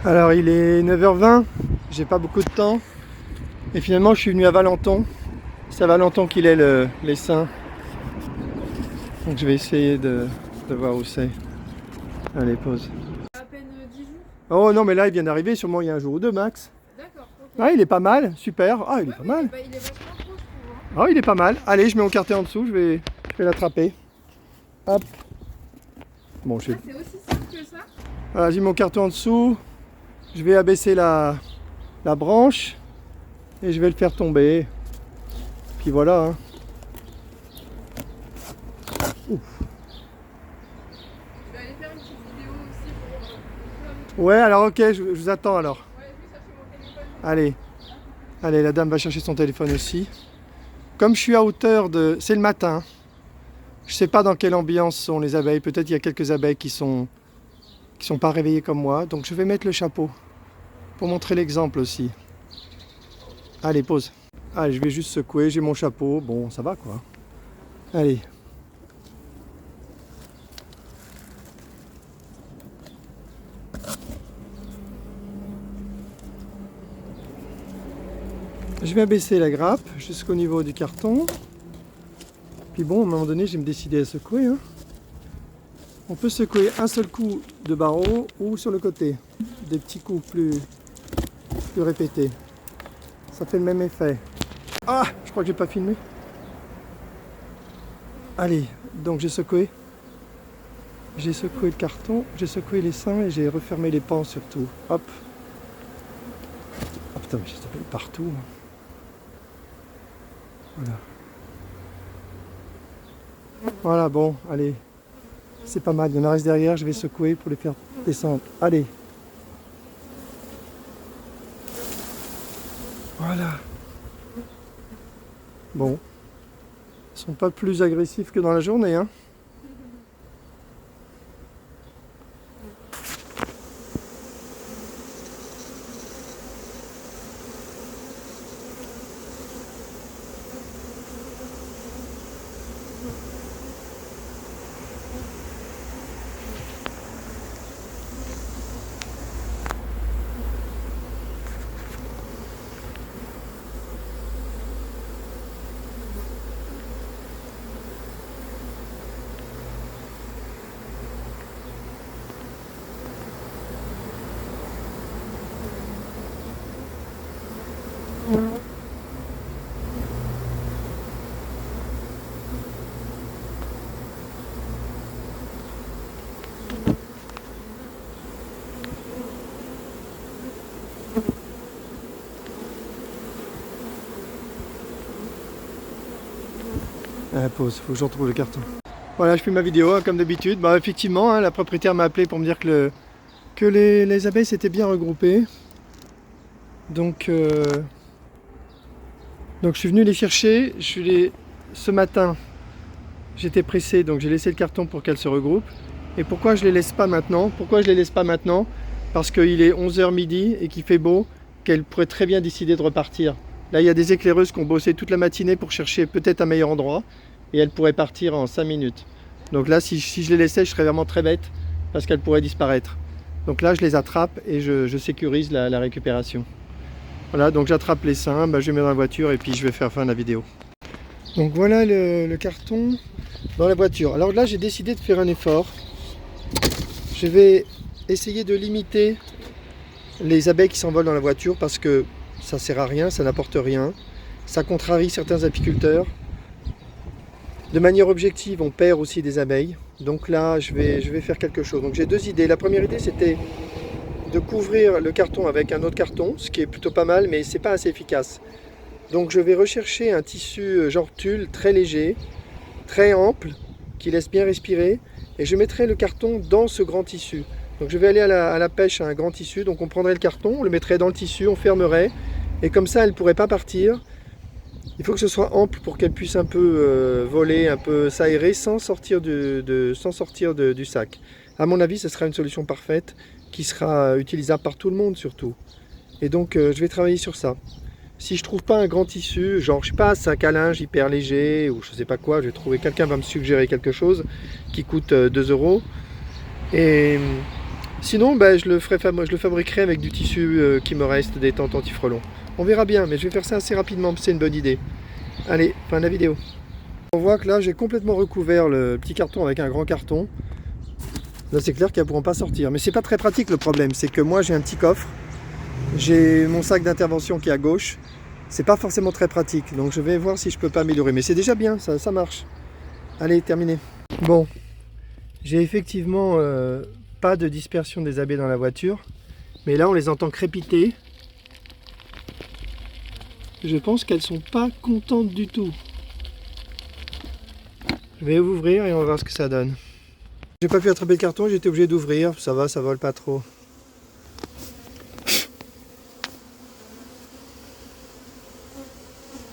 Alors il est 9h20, j'ai pas beaucoup de temps et finalement je suis venu à Valenton. C'est à Valenton qu'il est l'essaim. Donc je vais essayer de voir où c'est. Allez, pause. À peine 10 jours? Oh non mais là il vient d'arriver, sûrement il y a un jour ou deux max. D'accord, ok. Ah il est pas mal, super. Ah il est Ouais, pas mais mal. il est vachement gros, je trouve. Ah il est pas mal. Allez je mets mon carton en dessous, je vais l'attraper. Hop. Bon je vais... Ah, c'est aussi simple que ça? Voilà, j'ai mon carton en dessous. Je vais abaisser la branche et je vais le faire tomber. Puis voilà. Hein. Je vais aller faire une petite vidéo aussi pour... Ouais, alors ok, je vous attends alors. Ouais, je vais chercher mon téléphone. Allez, allez, la dame va chercher son téléphone aussi. Comme je suis à hauteur de... C'est le matin. Je sais pas dans quelle ambiance sont les abeilles. Peut-être il y a quelques abeilles qui sont pas réveillées comme moi. Donc je vais mettre le chapeau pour montrer l'exemple aussi. Allez, pause. Allez, je vais juste secouer. J'ai mon chapeau. Bon, ça va quoi. Allez. Je vais abaisser la grappe jusqu'au niveau du carton. Puis bon, à un moment donné, je vais me décider à secouer. Hein. On peut secouer un seul coup de barreau ou sur le côté. Des petits coups plus répétés. Ça fait le même effet. Ah, je crois que j'ai pas filmé. Allez, donc j'ai secoué. J'ai secoué le carton, j'ai secoué les seins et j'ai refermé les pans surtout. Hop. Ah putain, mais j'ai tapé partout. Voilà. Voilà, bon, allez. C'est pas mal, il y en a reste derrière, je vais secouer pour les faire descendre. Allez. Voilà. Bon. Ils sont pas plus agressifs que dans la journée, hein. Pause, faut que je retrouve le carton. Voilà, je fais ma vidéo hein, comme d'habitude. Bah, effectivement, hein, la propriétaire m'a appelé pour me dire que les abeilles s'étaient bien regroupées. Donc je suis venu les chercher. Ce matin, j'étais pressé, donc j'ai laissé le carton pour qu'elles se regroupent. Et pourquoi je les laisse pas maintenant? Pourquoi je les laisse pas maintenant? Parce qu'il est 11h midi et qu'il fait beau, qu'elles pourraient très bien décider de repartir. Là, il y a des éclaireuses qui ont bossé toute la matinée pour chercher peut-être un meilleur endroit. Et elles pourraient partir en 5 minutes. Donc là, si je les laissais, je serais vraiment très bête parce qu'elles pourraient disparaître. Donc là, je les attrape et je sécurise la récupération. Voilà, donc j'attrape les seins, bah, je les mets dans la voiture et puis je vais faire fin de la vidéo. Donc voilà le carton dans la voiture. Alors là, j'ai décidé de faire un effort. Je vais essayer de limiter les abeilles qui s'envolent dans la voiture parce que ça sert à rien, ça n'apporte rien. Ça contrarie certains apiculteurs. De manière objective, on perd aussi des abeilles. Donc là, je vais faire quelque chose. Donc j'ai deux idées. La première idée, c'était de couvrir le carton avec un autre carton, ce qui est plutôt pas mal, mais c'est pas assez efficace. Donc je vais rechercher un tissu genre tulle très léger, très ample, qui laisse bien respirer, et je mettrai le carton dans ce grand tissu. Donc je vais aller à la pêche à un grand tissu, donc on prendrait le carton, on le mettrait dans le tissu, on fermerait, et comme ça, elle ne pourrait pas partir. Il faut que ce soit ample pour qu'elle puisse un peu voler, un peu s'aérer sans sortir du sac. À mon avis, ce sera une solution parfaite qui sera utilisable par tout le monde surtout. Et donc, je vais travailler sur ça. Si je trouve pas un grand tissu, genre, je sais pas, sac à linge hyper léger ou je sais pas quoi, je vais trouver, quelqu'un va me suggérer quelque chose qui coûte 2 €. Et Sinon, bah, je le fabriquerai avec du tissu qui me reste, des tentes anti-frelons. On verra bien, mais je vais faire ça assez rapidement, c'est une bonne idée. Allez, fin de la vidéo. On voit que là, j'ai complètement recouvert le petit carton avec un grand carton. Là, c'est clair qu'elles ne pourront pas sortir. Mais c'est pas très pratique le problème, c'est que moi, j'ai un petit coffre. J'ai mon sac d'intervention qui est à gauche. C'est pas forcément très pratique, donc je vais voir si je peux pas améliorer. Mais c'est déjà bien, ça marche. Allez, terminé. Bon, j'ai effectivement pas de dispersion des abeilles dans la voiture. Mais là, on les entend crépiter. Je pense qu'elles sont pas contentes du tout. Je vais ouvrir et on va voir ce que ça donne. J'ai pas pu attraper le carton, j'ai été obligé d'ouvrir. Ça va, ça vole pas trop.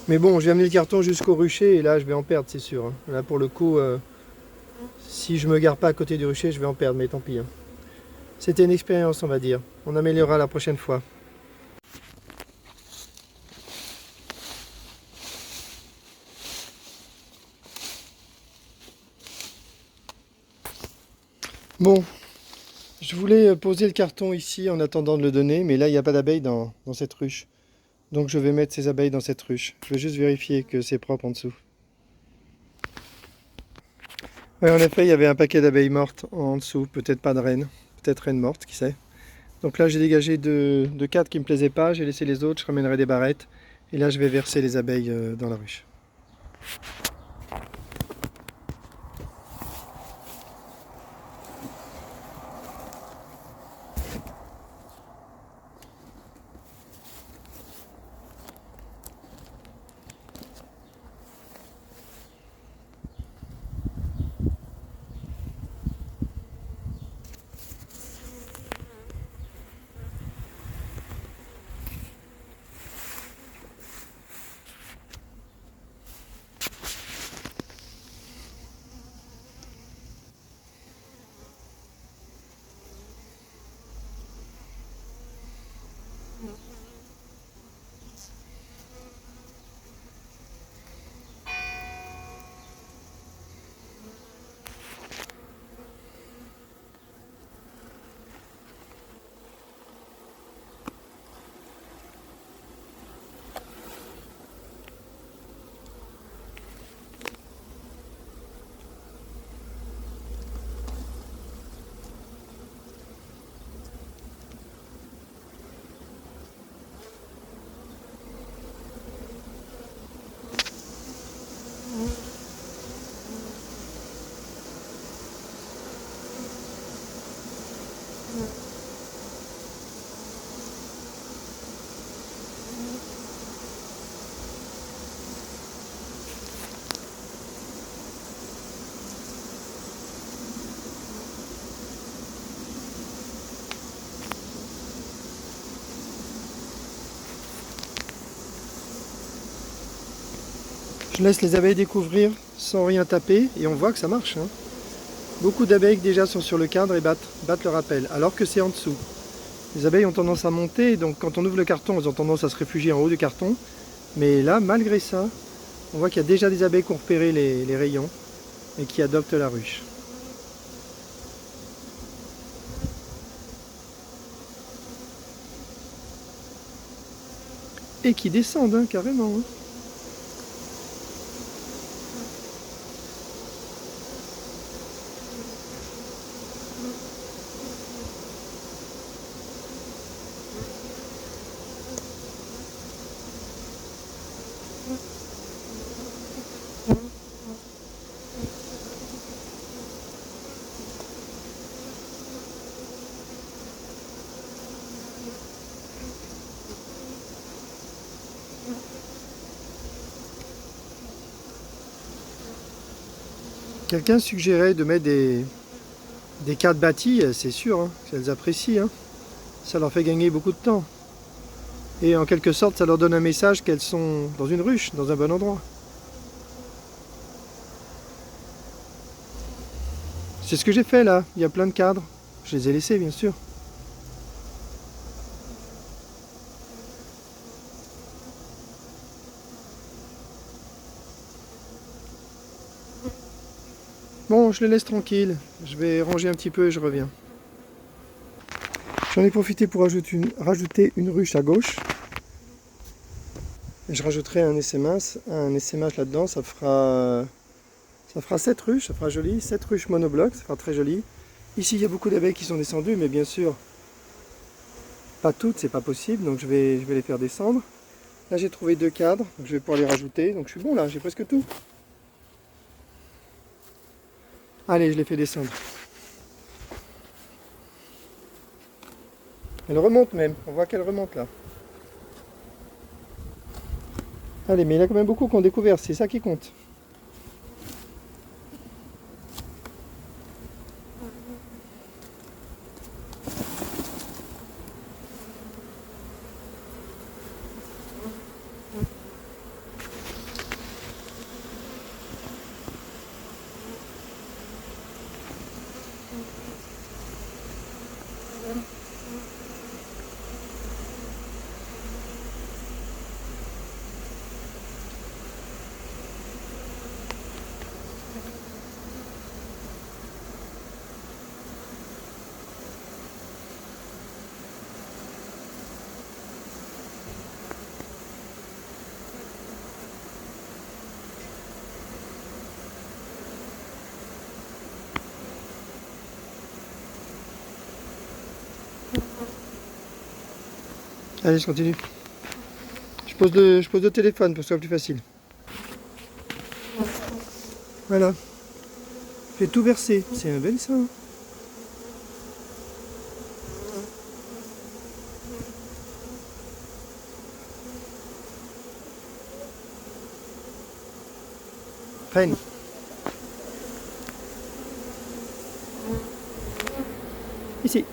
Mais bon, j'ai amené le carton jusqu'au rucher et là je vais en perdre, c'est sûr. Là pour le coup, si je me gare pas à côté du rucher, je vais en perdre, mais tant pis. C'était une expérience, on va dire. On améliorera la prochaine fois. Bon, je voulais poser le carton ici en attendant de le donner, mais là il n'y a pas d'abeilles dans cette ruche. Donc je vais mettre ces abeilles dans cette ruche. Je vais juste vérifier que c'est propre en dessous. Oui, en effet, il y avait un paquet d'abeilles mortes en dessous. Peut-être pas de reine. Peut-être reine morte, qui sait. Donc là, j'ai dégagé de 4 qui ne me plaisaient pas. J'ai laissé les autres. Je ramènerai des barrettes. Et là, je vais verser les abeilles dans la ruche. Je laisse les abeilles découvrir sans rien taper et on voit que ça marche. Beaucoup d'abeilles déjà sont sur le cadre et battent le rappel, alors que c'est en dessous. Les abeilles ont tendance à monter, donc quand on ouvre le carton, elles ont tendance à se réfugier en haut du carton. Mais là, malgré ça, on voit qu'il y a déjà des abeilles qui ont repéré les rayons et qui adoptent la ruche. Et qui descendent, carrément. Quelqu'un suggérait de mettre des cartes bâties, c'est sûr, qu'elles apprécient. Ça leur fait gagner beaucoup de temps. Et en quelque sorte, ça leur donne un message qu'elles sont dans une ruche, dans un bon endroit. C'est ce que j'ai fait là, il y a plein de cadres. Je les ai laissés, bien sûr. Bon, je les laisse tranquilles. Je vais ranger un petit peu et je reviens. J'en ai profité pour rajouter une ruche à gauche. Et je rajouterai un essaimage là-dedans, ça fera 7 ruches, ça fera joli, 7 ruches monoblocs, ça fera très joli. Ici il y a beaucoup d'abeilles qui sont descendues, mais bien sûr, pas toutes, c'est pas possible, donc je vais les faire descendre. Là j'ai trouvé 2 cadres, donc je vais pouvoir les rajouter, donc je suis bon là, j'ai presque tout. Allez, je les fais descendre. Elle remonte même, on voit qu'elle remonte là. Allez, mais il y en a quand même beaucoup qui ont découvert, c'est ça qui compte. Allez, je continue. Je pose le téléphone pour que ce soit plus facile. Voilà. J'ai tout versé. C'est un bel ça. Prenne. Ici.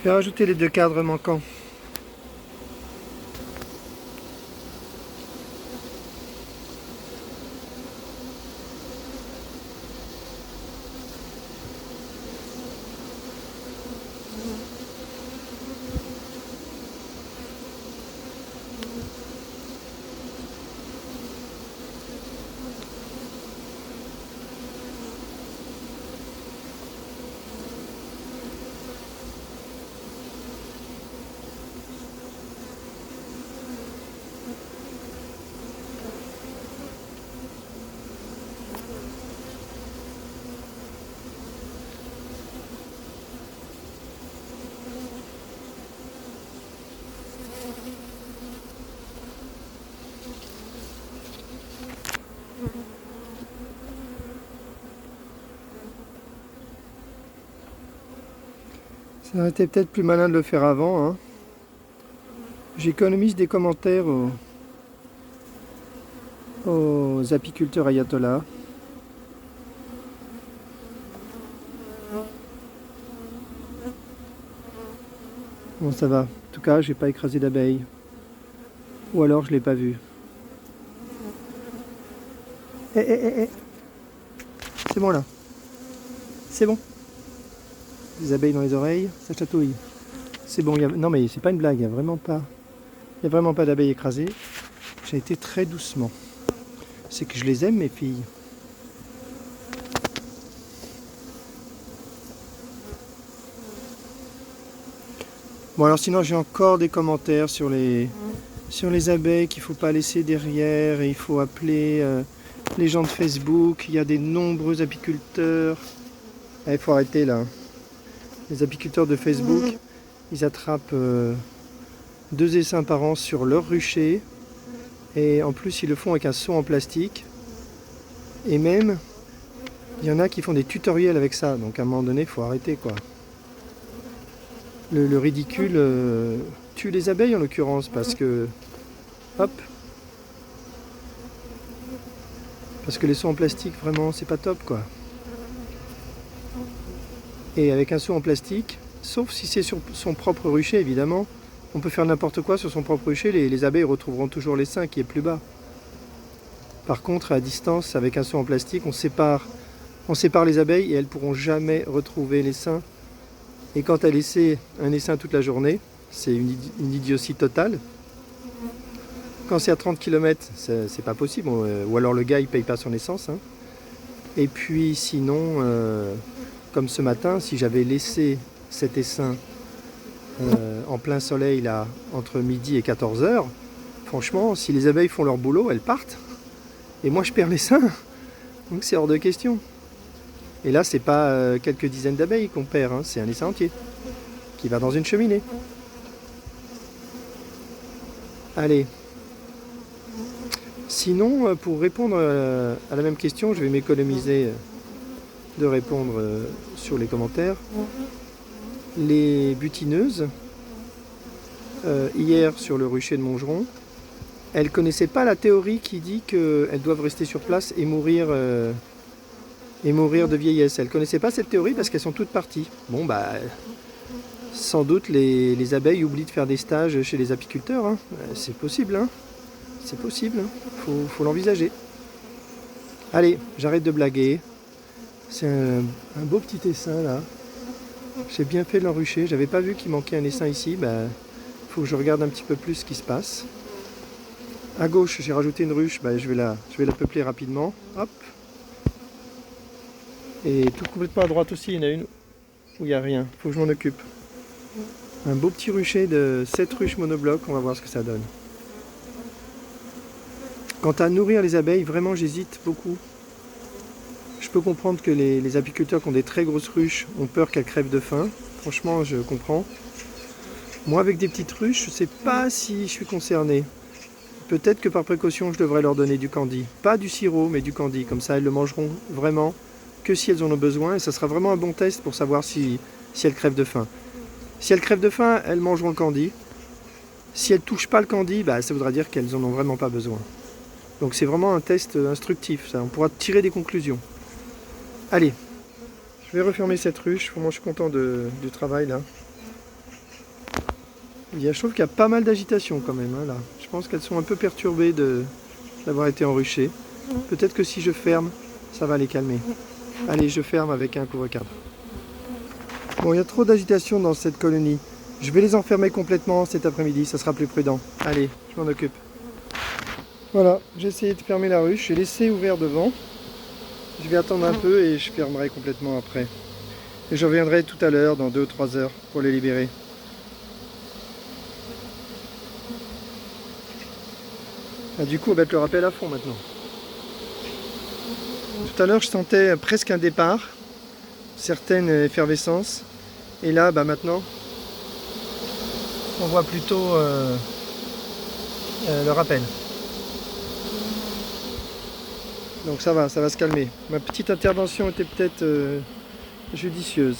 Je vais rajouter les 2 cadres manquants. Ça aurait été peut-être plus malin de le faire avant, hein. J'économise des commentaires aux apiculteurs ayatollahs. Bon, ça va. En tout cas, j'ai pas écrasé d'abeilles. Ou alors je l'ai pas vu. Eh, eh, eh, eh. C'est bon là. C'est bon. Des abeilles dans les oreilles, ça chatouille. C'est bon, non mais c'est pas une blague, il n'y a vraiment pas d'abeilles écrasées. J'ai été très doucement. C'est que je les aime mes filles. Bon alors sinon j'ai encore des commentaires sur les abeilles qu'il ne faut pas laisser derrière et il faut appeler les gens de Facebook. Il y a des nombreux apiculteurs. Il faut arrêter là. Les apiculteurs de Facebook, ils attrapent 2 essaims par an sur leur rucher. Et en plus ils le font avec un seau en plastique. Et même, il y en a qui font des tutoriels avec ça. Donc à un moment donné, il faut arrêter quoi. Le ridicule tue les abeilles en l'occurrence parce que... Hop. Parce que les seaux en plastique, vraiment, c'est pas top quoi. Et avec un seau en plastique, sauf si c'est sur son propre rucher évidemment, on peut faire n'importe quoi sur son propre rucher, les abeilles retrouveront toujours l'essaim qui est plus bas. Par contre, à distance, avec un seau en plastique, on sépare les abeilles et elles ne pourront jamais retrouver l'essaim. Et quand elles laissent un essaim toute la journée, c'est une idiotie totale. Quand c'est à 30 km, c'est pas possible. Ou alors le gars, il paye pas son essence. Hein. Et puis sinon, comme ce matin, si j'avais laissé cet essaim en plein soleil, là, entre midi et 14 h, franchement, si les abeilles font leur boulot, elles partent. Et moi, je perds l'essaim. Donc c'est hors de question. Et là, c'est pas quelques dizaines d'abeilles qu'on perd, hein, c'est un essaim entier qui va dans une cheminée. Allez. Sinon, pour répondre à la même question, je vais m'économiser de répondre sur les commentaires. Les butineuses, hier sur le rucher de Montgeron, elles ne connaissaient pas la théorie qui dit qu'elles doivent rester sur place et mourir de vieillesse. Elles ne connaissaient pas cette théorie parce qu'elles sont toutes parties. Bon, bah, sans doute les abeilles oublient de faire des stages chez les apiculteurs. Hein. C'est possible, hein. C'est possible, hein. Faut l'envisager. Allez, j'arrête de blaguer. C'est un beau petit essaim là. J'ai bien fait de l'enrucher. J'avais pas vu qu'il manquait un essaim ici. Bah, faut que je regarde un petit peu plus ce qui se passe. À gauche, j'ai rajouté une ruche. Bah, je vais la peupler rapidement. Hop. Et tout complètement à droite aussi, il y en a une où il n'y a rien. Faut que je m'en occupe. Un beau petit rucher de 7 ruches monoblocs. On va voir ce que ça donne. Quant à nourrir les abeilles, vraiment j'hésite beaucoup. Je peux comprendre que les apiculteurs qui ont des très grosses ruches ont peur qu'elles crèvent de faim. Franchement, je comprends. Moi, avec des petites ruches, je ne sais pas si je suis concerné. Peut-être que par précaution, je devrais leur donner du candy. Pas du sirop, mais du candy. Comme ça, elles le mangeront vraiment que si elles en ont besoin. Et ça sera vraiment un bon test pour savoir si elles crèvent de faim. Si elles crèvent de faim, elles mangeront le candy. Si elles ne touchent pas le candy, bah, ça voudra dire qu'elles n'en ont vraiment pas besoin. Donc c'est vraiment un test instructif, ça. On pourra tirer des conclusions. Allez, je vais refermer cette ruche. Vraiment, je suis content du travail là. Je trouve qu'il y a pas mal d'agitation quand même, hein, là. Je pense qu'elles sont un peu perturbées d'avoir été enruchées. Peut-être que si je ferme, ça va les calmer. Allez, je ferme avec un couvre-cadre. Bon, il y a trop d'agitation dans cette colonie. Je vais les enfermer complètement cet après-midi, ça sera plus prudent. Allez, je m'en occupe. Voilà, j'ai essayé de fermer la ruche, j'ai laissé ouvert devant. Je vais attendre un peu et je fermerai complètement après. Et je reviendrai tout à l'heure, dans 2 ou 3 heures, pour les libérer. Ah, du coup, on va mettre le rappel à fond maintenant. Tout à l'heure, je sentais presque un départ, certaines effervescences. Et là, bah, maintenant, on voit plutôt le rappel. Donc ça va se calmer. Ma petite intervention était peut-être judicieuse.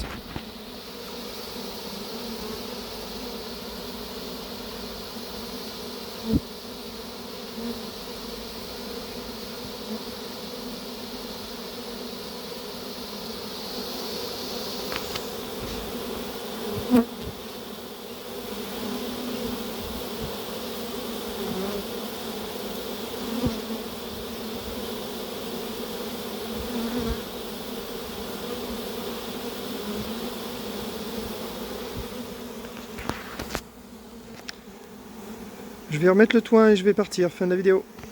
Je vais remettre le toit et je vais partir. Fin de la vidéo.